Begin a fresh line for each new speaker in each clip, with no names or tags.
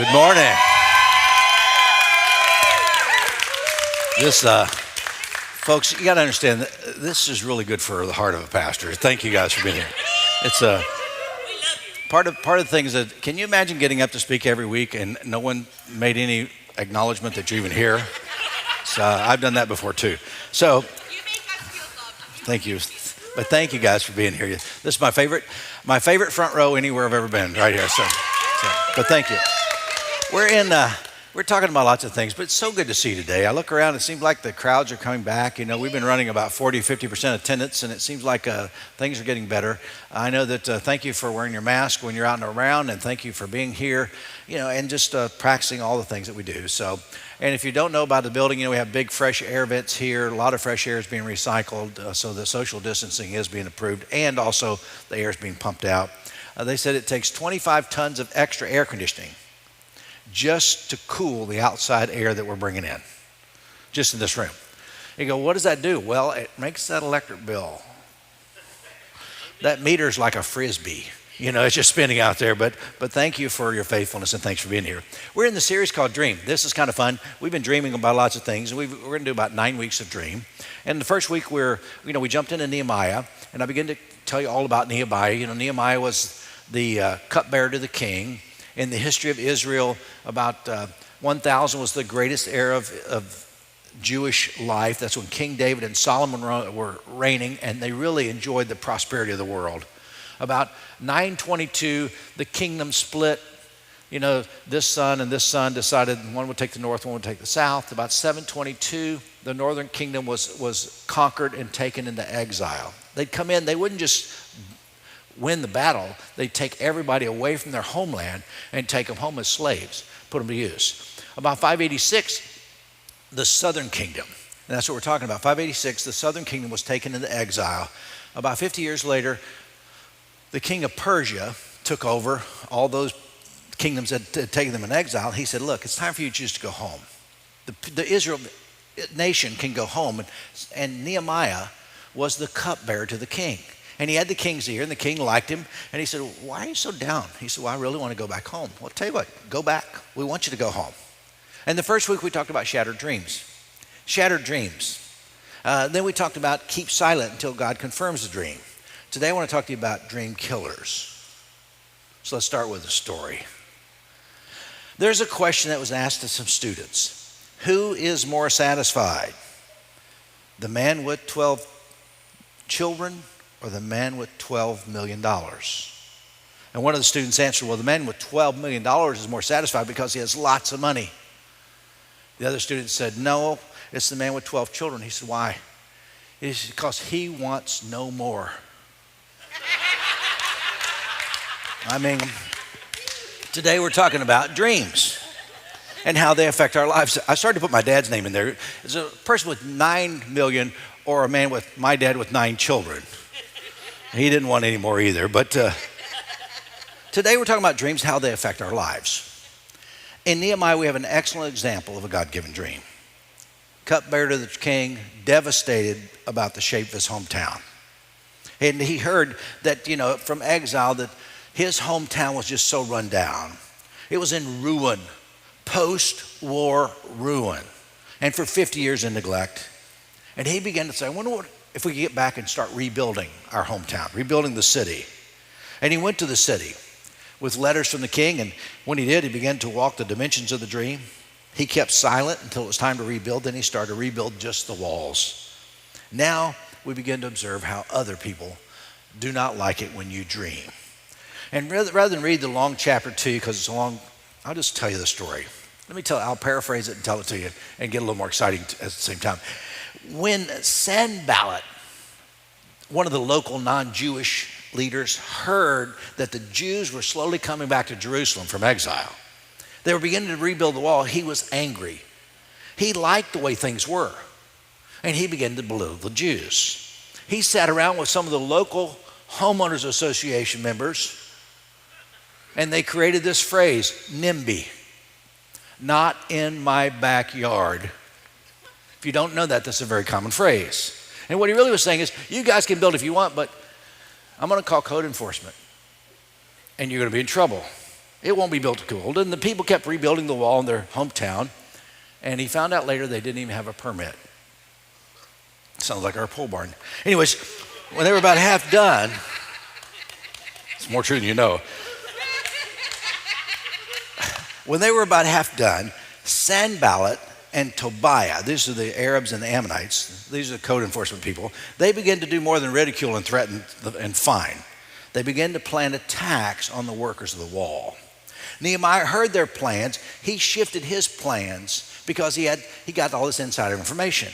Good morning. Folks, you got to understand that this is really good for the heart of a pastor. Thank you guys for being here. It's part of the thing is that, can you imagine getting up to speak every week and no one made any acknowledgement that you're even here? So I've done that before too. So
You make us feel loved.
thank you, but thank you guys for being here. This is my favorite front row anywhere I've ever been, right here. But thank you. We're talking about lots of things, but it's so good to see you today. I look around, it seems like the crowds are coming back. You know, we've been running about 40-50% attendance, and it seems like things are getting better. I know that thank you for wearing your mask when you're out and around, and thank you for being here, and just practicing all the things that we do. So, and if you don't know about the building, we have big fresh air vents here. A lot of fresh air is being recycled, so the social distancing is being approved, and also the air is being pumped out. They said it takes 25 tons of extra air conditioning just to cool the outside air that we're bringing in, just in this room. You go, what does that do? Well, it makes that electric bill. That meter's like a Frisbee. It's just spinning out there. But thank you for your faithfulness and thanks for being here. We're in the series called Dream. This is kind of fun. We've been dreaming about lots of things. We're going to do about 9 weeks of Dream. And the first week we jumped into Nehemiah, and I began to tell you all about Nehemiah. Nehemiah was the cupbearer to the king. In the history of Israel, about 1000 was the greatest era of Jewish life. That's when King David and Solomon were reigning, and they really enjoyed the prosperity of the world. About 922, the kingdom split. This son and this son decided one would take the north, one would take the south. About 722, the northern kingdom was conquered and taken into exile. They'd come in, they wouldn't just win the battle, they'd take everybody away from their homeland and take them home as slaves, put them to use. About 586, the southern kingdom, and that's what we're talking about. 586, the southern kingdom was taken into exile. About 50 years later, the king of Persia took over all those kingdoms that had taken them in exile. He said, look, it's time for you just to go home. The Israel nation can go home. And Nehemiah was the cupbearer to the king. And he had the king's ear, and the king liked him. And he said, why are you so down? He said, well, I really want to go back home. Well, I'll tell you what, go back. We want you to go home. And the first week we talked about shattered dreams. Shattered dreams. Then we talked about keep silent until God confirms the dream. Today I want to talk to you about dream killers. So let's start with a story. There's a question that was asked to some students. Who is more satisfied? The man with 12 children or the man with $12 million? And one of the students answered, well, the man with $12 million is more satisfied because he has lots of money. The other student said, no, it's the man with 12 children. He said, why? He said, because he wants no more. Today we're talking about dreams and how they affect our lives. I started to put my dad's name in there. It's a person with 9 million or a man with my dad with 9 children. He didn't want any more either. But today we're talking about dreams, how they affect our lives. In Nehemiah, we have an excellent example of a God-given dream. Cupbearer to the king, devastated about the shape of his hometown. And he heard that, from exile, that his hometown was just so run down. It was in ruin, post-war ruin. And for 50 years in neglect. And he began to say, I wonder what if we could get back and start rebuilding our hometown, rebuilding the city. And he went to the city with letters from the king, and when he did, he began to walk the dimensions of the dream. He kept silent until it was time to rebuild, then he started to rebuild just the walls. Now we begin to observe how other people do not like it when you dream. And rather than read the long chapter to you, because it's long, I'll just tell you the story. I'll paraphrase it and tell it to you and get a little more exciting at the same time. When Sanballat, one of the local non-Jewish leaders, heard that the Jews were slowly coming back to Jerusalem from exile, they were beginning to rebuild the wall, he was angry. He liked the way things were, and he began to belittle the Jews. He sat around with some of the local homeowners association members, and they created this phrase, NIMBY, not in my backyard. If you don't know that, that's a very common phrase. And what he really was saying is, you guys can build if you want, but I'm going to call code enforcement, and you're going to be in trouble. It won't be built to cold. And the people kept rebuilding the wall in their hometown. And he found out later they didn't even have a permit. Sounds like our pole barn. Anyways, when they were about half done, it's more true than you know. When they were about half done, Sanballat and Tobiah, these are the Arabs and the Ammonites, these are the code enforcement people, they began to do more than ridicule and threaten and fine. They began to plan attacks on the workers of the wall. Nehemiah heard their plans. He shifted his plans because he got all this insider information.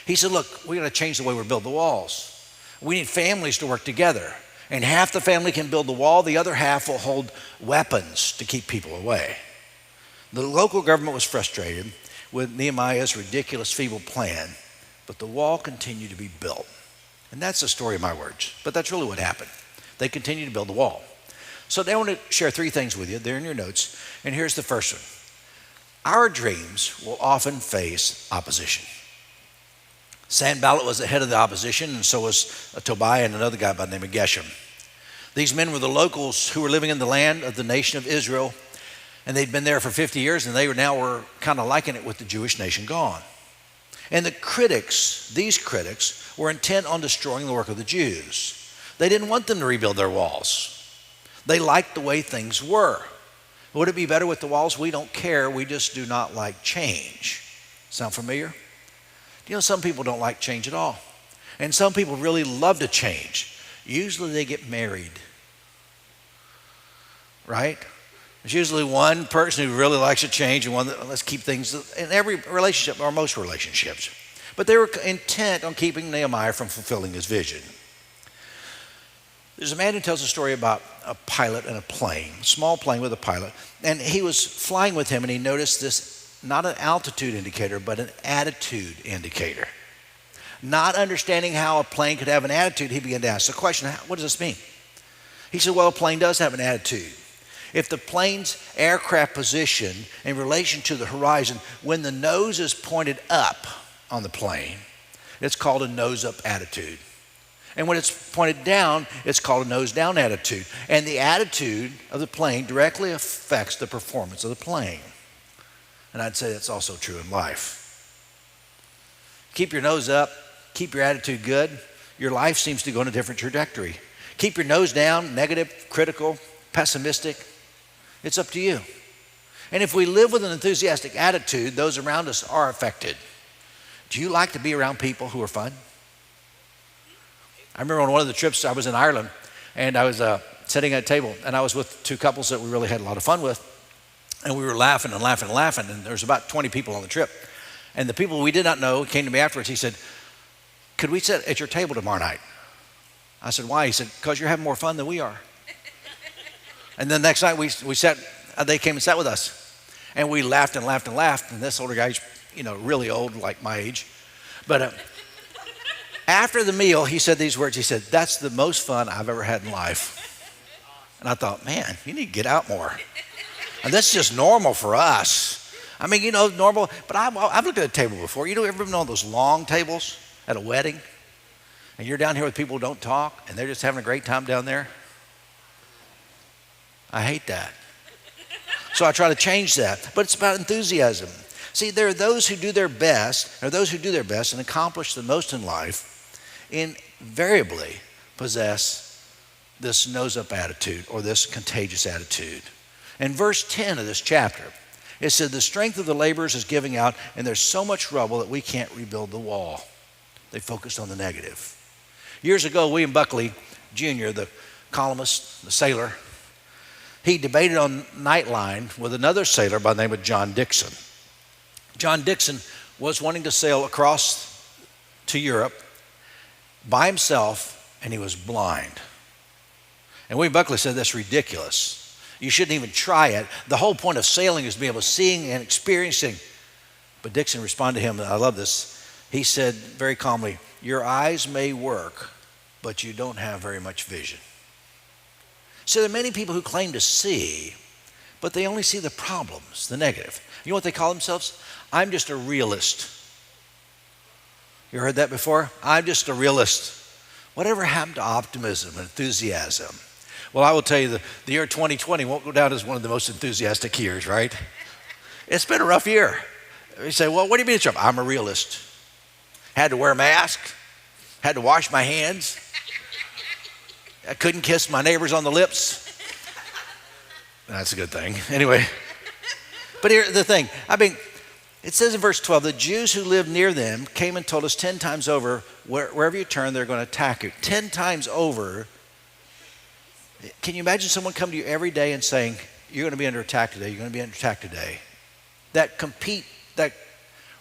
He said, look, we're going to change the way we build the walls. We need families to work together. And half the family can build the wall, the other half will hold weapons to keep people away. The local government was frustrated with Nehemiah's ridiculous, feeble plan, but the wall continued to be built. And that's the story of my words, but that's really what happened. They continued to build the wall. So I want to share three things with you. They're in your notes. And here's the first one. Our dreams will often face opposition. Sanballat was the head of the opposition, and so was Tobiah and another guy by the name of Geshem. These men were the locals who were living in the land of the nation of Israel, and they'd been there for 50 years, and they were kind of liking it with the Jewish nation gone. And these critics, were intent on destroying the work of the Jews. They didn't want them to rebuild their walls. They liked the way things were. Would it be better with the walls? We don't care. We just do not like change. Sound familiar? You know, some people don't like change at all. And some people really love to change. Usually they get married. Right? There's usually one person who really likes to change and one that let's keep things in every relationship or most relationships. But they were intent on keeping Nehemiah from fulfilling his vision. There's a man who tells a story about a pilot and a plane, a small plane with a pilot, and he was flying with him and he noticed this, not an altitude indicator, but an attitude indicator. Not understanding how a plane could have an attitude, he began to ask the question, what does this mean? He said, well, a plane does have an attitude. If the plane's aircraft position in relation to the horizon, when the nose is pointed up on the plane, it's called a nose-up attitude. And when it's pointed down, it's called a nose-down attitude. And the attitude of the plane directly affects the performance of the plane. And I'd say that's also true in life. Keep your nose up, keep your attitude good, your life seems to go in a different trajectory. Keep your nose down, negative, critical, pessimistic, it's up to you. And if we live with an enthusiastic attitude, those around us are affected. Do you like to be around people who are fun? I remember on one of the trips I was in Ireland and I was sitting at a table and I was with two couples that we really had a lot of fun with, and we were laughing and laughing and laughing, and there was about 20 people on the trip. And the people we did not know came to me afterwards. He said, could we sit at your table tomorrow night? I said, why? He said, because you're having more fun than we are. And then the next night we sat, they came and sat with us, and we laughed and laughed and laughed. And this older guy's, really old, like my age. But after the meal, he said these words. He said, that's the most fun I've ever had in life. And I thought, man, you need to get out more. And that's just normal for us. I mean, normal. But I've looked at a table before. Ever been on those long tables at a wedding? And you're down here with people who don't talk, and they're just having a great time down there? I hate that. So I try to change that. But it's about enthusiasm. See, there are those who do their best, and accomplish the most in life, invariably possess this nose-up attitude or this contagious attitude. In verse 10 of this chapter, it said, the strength of the laborers is giving out, and there's so much rubble that we can't rebuild the wall. They focused on the negative. Years ago, William Buckley Jr., the columnist, the sailor, he debated on Nightline with another sailor by the name of John Dixon. John Dixon was wanting to sail across to Europe by himself, and he was blind. And William Buckley said, that's ridiculous. You shouldn't even try it. The whole point of sailing is to be able to see and experiencing. But Dixon responded to him, and I love this. He said very calmly, your eyes may work, but you don't have very much vision. So there are many people who claim to see, but they only see the problems, the negative. You know what they call themselves? I'm just a realist. You heard that before? I'm just a realist. Whatever happened to optimism and enthusiasm? Well, I will tell you, the year 2020 won't go down as one of the most enthusiastic years, right? It's been a rough year. You say, well, what do you mean it's rough? I'm a realist. Had to wear a mask, had to wash my hands. I couldn't kiss my neighbors on the lips. That's a good thing. Anyway, but here's the thing. It says in verse 12, the Jews who lived near them came and told us 10 times over, wherever you turn, they're going to attack you. 10 times over. Can you imagine someone coming to you every day and saying, you're going to be under attack today, you're going to be under attack today? That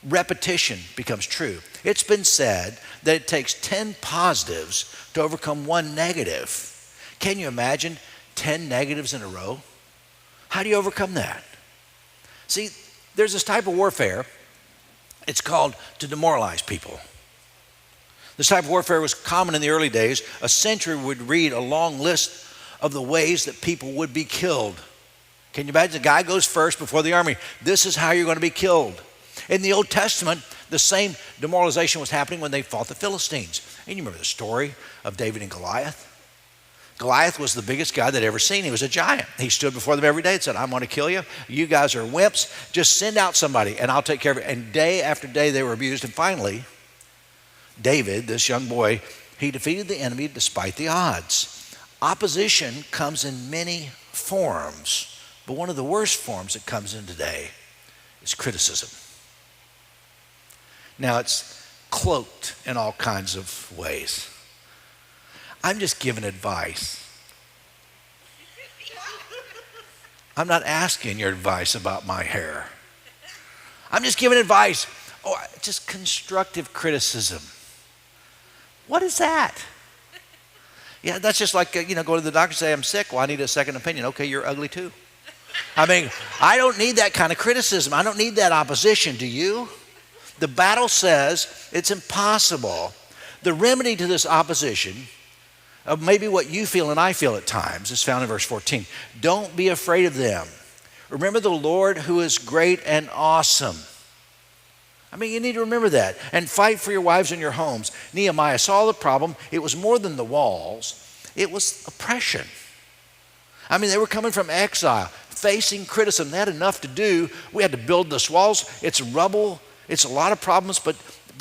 repetition becomes true. It's been said that it takes 10 positives to overcome one negative. Can you imagine 10 negatives in a row? How do you overcome that? See, there's this type of warfare. It's called to demoralize people. This type of warfare was common in the early days. A sentry would read a long list of the ways that people would be killed. Can you imagine? The guy goes first before the army. This is how you're going to be killed. In the Old Testament, the same demoralization was happening when they fought the Philistines. And you remember the story of David and Goliath? Goliath was the biggest guy they'd ever seen. He was a giant. He stood before them every day and said, I'm going to kill you. You guys are wimps. Just send out somebody and I'll take care of it. And day after day they were abused. And finally, David, this young boy, he defeated the enemy despite the odds. Opposition comes in many forms, but one of the worst forms that comes in today is criticism. Now it's cloaked in all kinds of ways. I'm just giving advice. I'm not asking your advice about my hair. I'm just giving advice. Oh, just constructive criticism. What is that? Yeah, that's just like, go to the doctor and say, I'm sick. Well, I need a second opinion. Okay, you're ugly too. I don't need that kind of criticism. I don't need that opposition. Do you? The battle says it's impossible. The remedy to this opposition of maybe what you feel and I feel at times is found in verse 14. Don't be afraid of them. Remember the Lord who is great and awesome. You need to remember that. And fight for your wives and your homes. Nehemiah saw the problem. It was more than the walls. It was oppression. They were coming from exile, facing criticism. They had enough to do. We had to build this walls. It's rubble. It's a lot of problems. But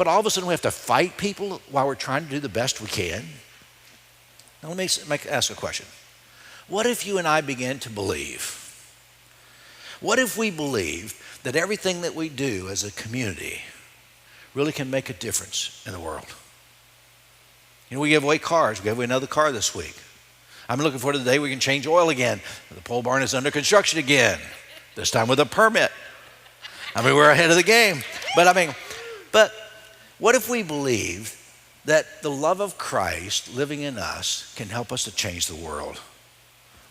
all of a sudden we have to fight people while we're trying to do the best we can. Now let me ask a question. What if you and I begin to believe? What if we believe that everything that we do as a community really can make a difference in the world? We give away cars. We gave away another car this week. I'm looking forward to the day we can change oil again. The pole barn is under construction again, this time with a permit. We're ahead of the game. But what if we believe that the love of Christ living in us can help us to change the world?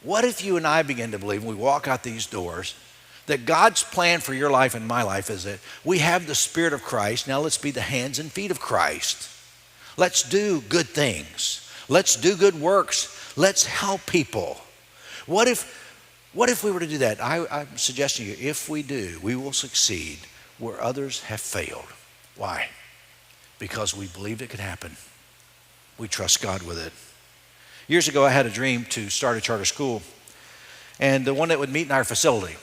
What if you and I begin to believe when we walk out these doors that God's plan for your life and my life is that we have the Spirit of Christ. Now let's be the hands and feet of Christ. Let's do good things. Let's do good works. Let's help people. What if we were to do that? I'm suggesting to you, if we do, we will succeed where others have failed. Why? Because we believed it could happen. We trust God with it. Years ago, I had a dream to start a charter school, and the one that would meet in our facility.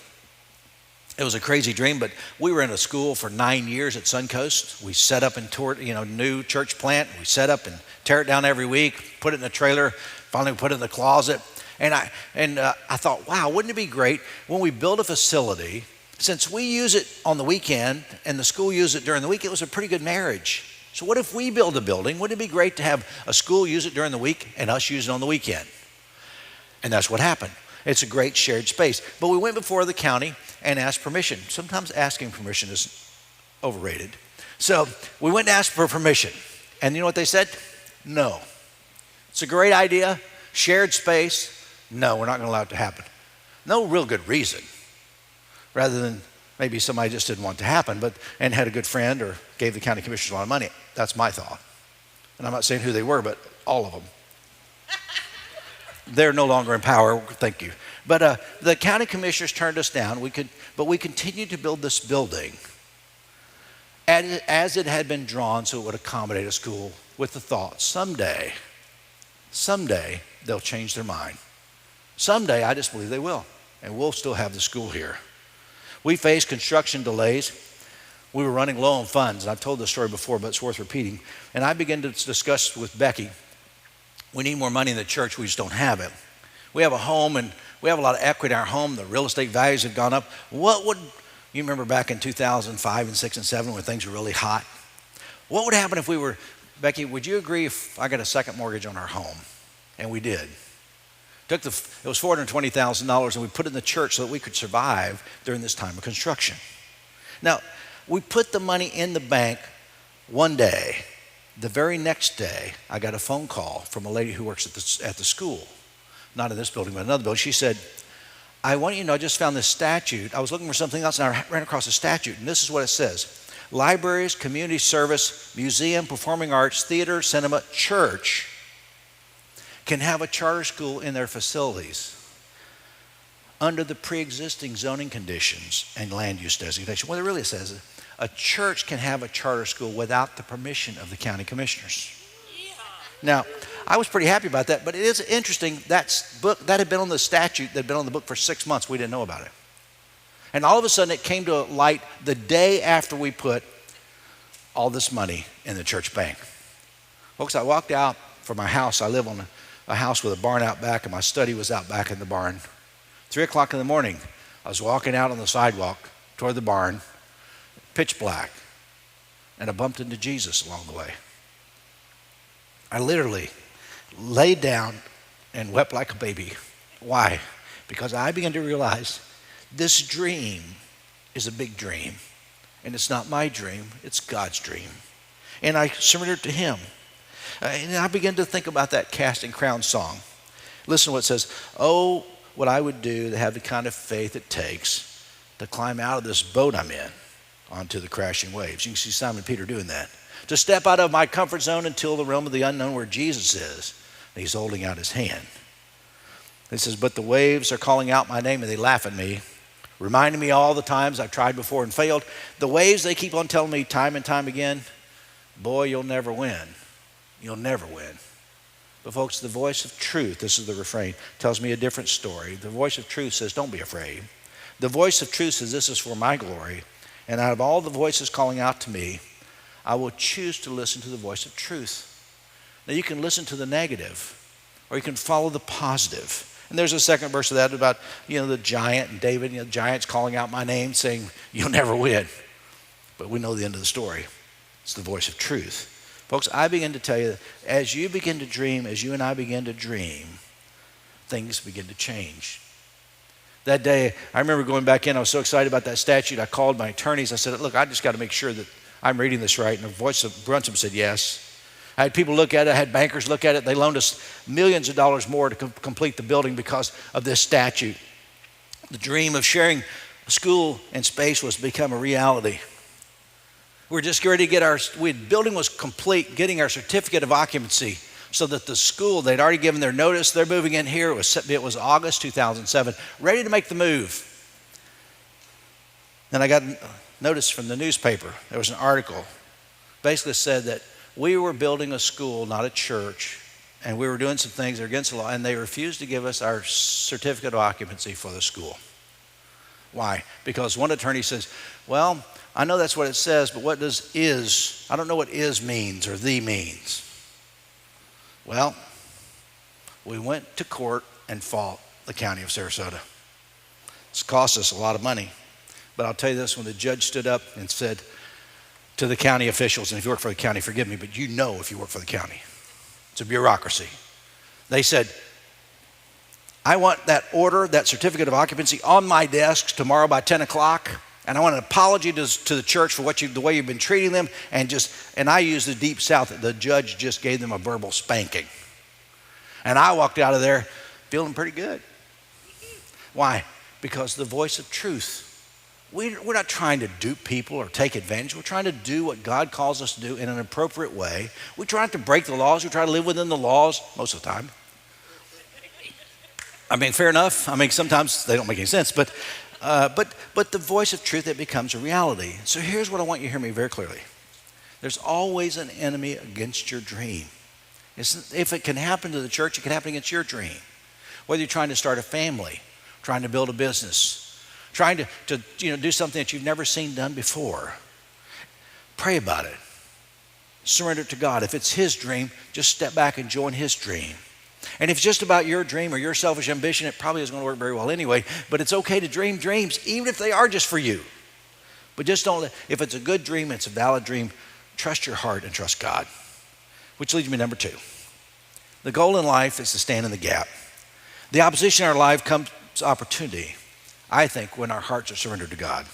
It was a crazy dream, but we were in a school for 9 years at Suncoast. We set up and toured, new church plant. We set up and tear it down every week, put it in a trailer, finally put it in the closet. And I thought, wow, wouldn't it be great when we build a facility, since we use it on the weekend and the school use it during the week, it was a pretty good marriage. So what if we build a building? Wouldn't it be great to have a school use it during the week and us use it on the weekend? And that's what happened. It's a great shared space. But we went before the county and asked permission. Sometimes asking permission is overrated. So we went and asked for permission. And you know what they said? No. It's a great idea. Shared space. No, we're not going to allow it to happen. No real good reason. Rather than maybe somebody just didn't want it to happen and had a good friend or gave the county commissioners a lot of money. That's my thought. And I'm not saying who they were, but all of them. They're no longer in power, thank you. But the county commissioners turned us down. But we continued to build this building as it had been drawn so it would accommodate a school with the thought, someday they'll change their mind Someday, I just believe they will, and we'll still have the school here. We faced construction delays. We were running low on funds. I've told this story before, but it's worth repeating. And I began to discuss with Becky, we need more money in the church, we just don't have it. We have a home, and we have a lot of equity in our home. The real estate values have gone up. What would, you remember back in 2005 and 6 and 7 when things were really hot? What would happen if we were, Becky, would you agree if I got a second mortgage on our home? And we did. It was $420,000, and we put it in the church so that we could survive during this time of construction. Now, we put the money in the bank one day. The very next day, I got a phone call from a lady who works at the school, not in this building, but another building. She said, I want you to know, I just found this statute. I was looking for something else, and I ran across a statute, and this is what it says. Libraries, community service, museum, performing arts, theater, cinema, church can have a charter school in their facilities under the pre-existing zoning conditions and land use designation. What it really says is a church can have a charter school without the permission of the county commissioners. Yeah. Now, I was pretty happy about that, but it is interesting, that had been on the statute, that had been on the book for 6 months. We didn't know about it. And all of a sudden it came to light the day after we put all this money in the church bank. Folks, I walked out from my house. I live on a house with a barn out back, and my study was out back in the barn. 3 o'clock in the morning, I was walking out on the sidewalk toward the barn, pitch black, and I bumped into Jesus along the way. I literally laid down and wept like a baby. Why? Because I began to realize this dream is a big dream, and it's not my dream, it's God's dream. And I surrendered to him. And I began to think about that Casting Crowns song. Listen to what it says. Oh, what I would do to have the kind of faith it takes to climb out of this boat I'm in onto the crashing waves. You can see Simon Peter doing that. To step out of my comfort zone until the realm of the unknown where Jesus is. And he's holding out his hand. It says, but the waves are calling out my name and they laugh at me, reminding me all the times I've tried before and failed. The waves, they keep on telling me time and time again, boy, you'll never win. You'll never win. But folks, the voice of truth, this is the refrain, tells me a different story. The voice of truth says, don't be afraid. The voice of truth says, this is for my glory. And out of all the voices calling out to me, I will choose to listen to the voice of truth. Now you can listen to the negative, or you can follow the positive. And there's a second verse of that about, the giant and David, the giant's calling out my name saying, you'll never win. But we know the end of the story. It's the voice of truth. Folks, I begin to tell you, as you begin to dream, as you and I begin to dream, things begin to change. That day, I remember going back in, I was so excited about that statute, I called my attorneys, I said, look, I just got to make sure that I'm reading this right. And the voice of Brunson said yes. I had people look at it, I had bankers look at it, they loaned us millions of dollars more to complete the building because of this statute. The dream of sharing a school and space was to become a reality. We were just ready to get building was complete, getting our certificate of occupancy so that the school, they'd already given their notice, they're moving in here. It was August 2007, ready to make the move. Then I got notice from the newspaper. There was an article, basically said that we were building a school, not a church, and we were doing some things that are against the law, and they refused to give us our certificate of occupancy for the school. Why? Because one attorney says, well, I know that's what it says, but what does is? I don't know what is means or the means. Well, we went to court and fought the county of Sarasota. It's cost us a lot of money. But I'll tell you this, when the judge stood up and said to the county officials, and if you work for the county, forgive me, but you know if you work for the county. It's a bureaucracy. They said, I want that order, that certificate of occupancy on my desk tomorrow by 10 o'clock. And I want an apology to the church for the way you've been treating them. And I use the deep south. The judge just gave them a verbal spanking. And I walked out of there feeling pretty good. Why? Because the voice of truth. We're not trying to dupe people or take advantage. We're trying to do what God calls us to do in an appropriate way. We try not to break the laws. We try to live within the laws most of the time. I mean, fair enough. I mean, sometimes they don't make any sense, but the voice of truth, it becomes a reality. So here's what I want you to hear me very clearly. There's always an enemy against your dream. If it can happen to the church, it can happen against your dream. Whether you're trying to start a family, trying to build a business, trying to do something that you've never seen done before. Pray about it. Surrender it to God. If it's His dream, just step back and join His dream. And if it's just about your dream or your selfish ambition, it probably isn't going to work very well anyway. But it's okay to dream dreams, even if they are just for you. But just if it's a good dream, it's a valid dream, trust your heart and trust God. Which leads me to number 2. The goal in life is to stand in the gap. The opposition in our life comes opportunity, I think, when our hearts are surrendered to God.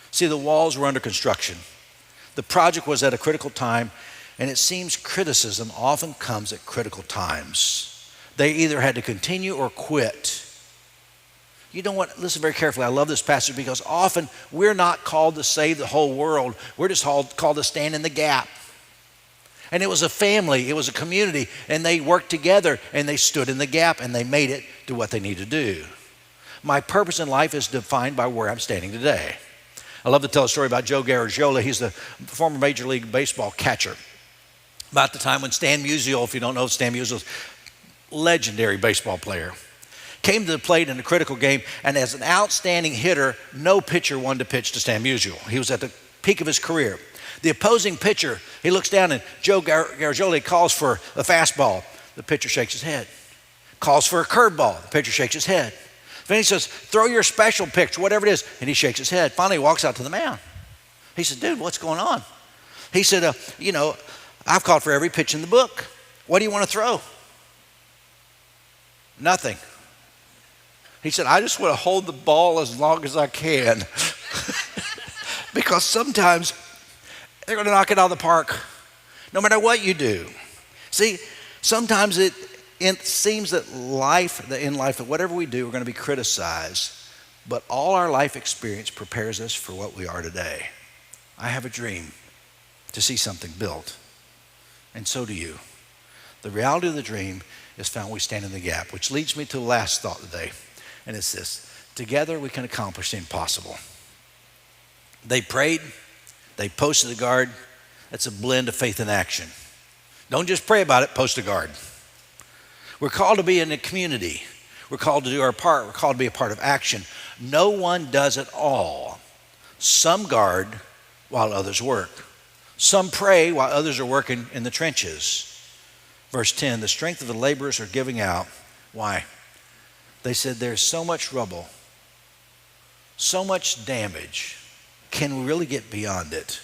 See, the walls were under construction. The project was at a critical time, and it seems criticism often comes at critical times. They either had to continue or quit. You know what? Listen very carefully. I love this passage because often we're not called to save the whole world. We're just called to stand in the gap. And it was a family, it was a community, and they worked together and they stood in the gap and they made it to what they need to do. My purpose in life is defined by where I'm standing today. I love to tell a story about Joe Garagiola. He's the former Major League Baseball catcher. About the time when Stan Musial, if you don't know Stan Musial, legendary baseball player, came to the plate in a critical game, and as an outstanding hitter, no pitcher wanted to pitch to Stan Musial. He was at the peak of his career. The opposing pitcher, he looks down and Joe Garagiola calls for a fastball. The pitcher shakes his head. Calls for a curveball. The pitcher shakes his head. Then he says, throw your special pitch, whatever it is. And he shakes his head. Finally, he walks out to the mound. He said, dude, what's going on? He said, I've called for every pitch in the book. What do you want to throw? Nothing. He said, I just want to hold the ball as long as I can. Because sometimes they're going to knock it out of the park, no matter what you do. See, sometimes it seems that in life, that whatever we do, we're going to be criticized. But all our life experience prepares us for what we are today. I have a dream to see something built, and so do you. The reality of the dream is found when we stand in the gap, which leads me to the last thought today, and it's this. Together we can accomplish the impossible. They prayed. They posted a guard. That's a blend of faith and action. Don't just pray about it, post a guard. We're called to be in a community. We're called to do our part. We're called to be a part of action. No one does it all. Some guard while others work. Some pray while others are working in the trenches. Verse 10, the strength of the laborers are giving out. Why? They said there's so much rubble, so much damage. Can we really get beyond it?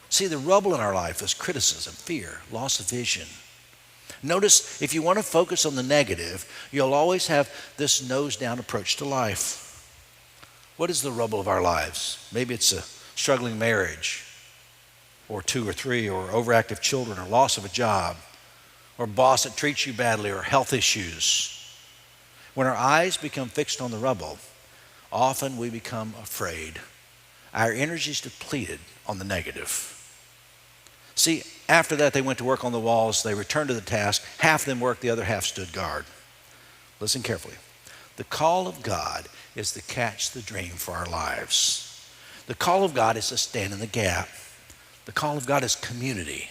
See, the rubble in our life is criticism, fear, loss of vision. Notice, if you want to focus on the negative, you'll always have this nose-down approach to life. What is the rubble of our lives? Maybe it's a struggling marriage, or 2 or 3, or overactive children, or loss of a job, or a boss that treats you badly, or health issues. When our eyes become fixed on the rubble, often we become afraid. Our energy is depleted on the negative. See, after that, they went to work on the walls. They returned to the task. Half of them worked, the other half stood guard. Listen carefully. The call of God is to catch the dream for our lives. The call of God is to stand in the gap. The call of God is community.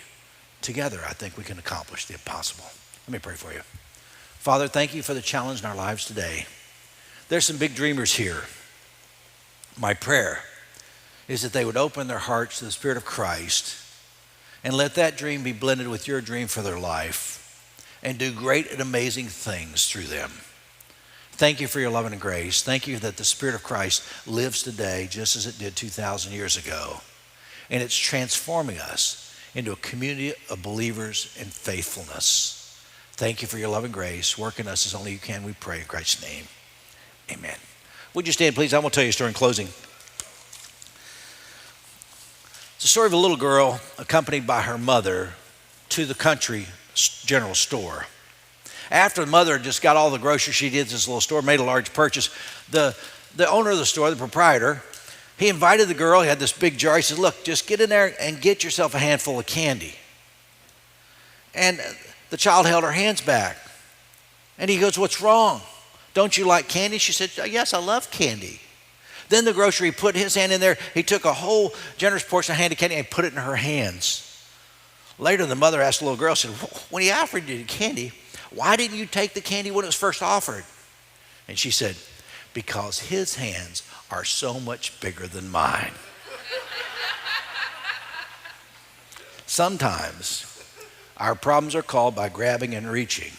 Together, I think we can accomplish the impossible. Let me pray for you. Father, thank you for the challenge in our lives today. There's some big dreamers here. My prayer is that they would open their hearts to the Spirit of Christ and let that dream be blended with your dream for their life and do great and amazing things through them. Thank you for your love and grace. Thank you that the Spirit of Christ lives today just as it did 2,000 years ago. And it's transforming us into a community of believers in faithfulness. Thank you for your love and grace. Work in us as only you can, we pray in Christ's name. Amen. Would you stand, please? I want to tell you a story in closing. It's a story of a little girl accompanied by her mother to the country general store. After the mother just got all the groceries she did at this little store, made a large purchase, the owner of the store, the proprietor, he invited the girl. He had this big jar. He said, look, just get in there and get yourself a handful of candy. And the child held her hands back. And he goes, what's wrong? Don't you like candy? She said, yes, I love candy. Then the grocer, he put his hand in there. He took a whole generous portion of candy and put it in her hands. Later, the mother asked the little girl, said, when he offered you candy, Why didn't you take the candy when it was first offered? And she said, because his hands are so much bigger than mine. Sometimes our problems are caused by grabbing and reaching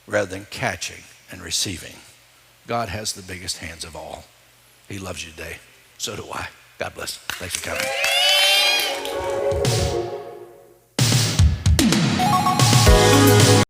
rather than catching and receiving. God has the biggest hands of all. He loves you today. So do I. God bless. Thanks for coming.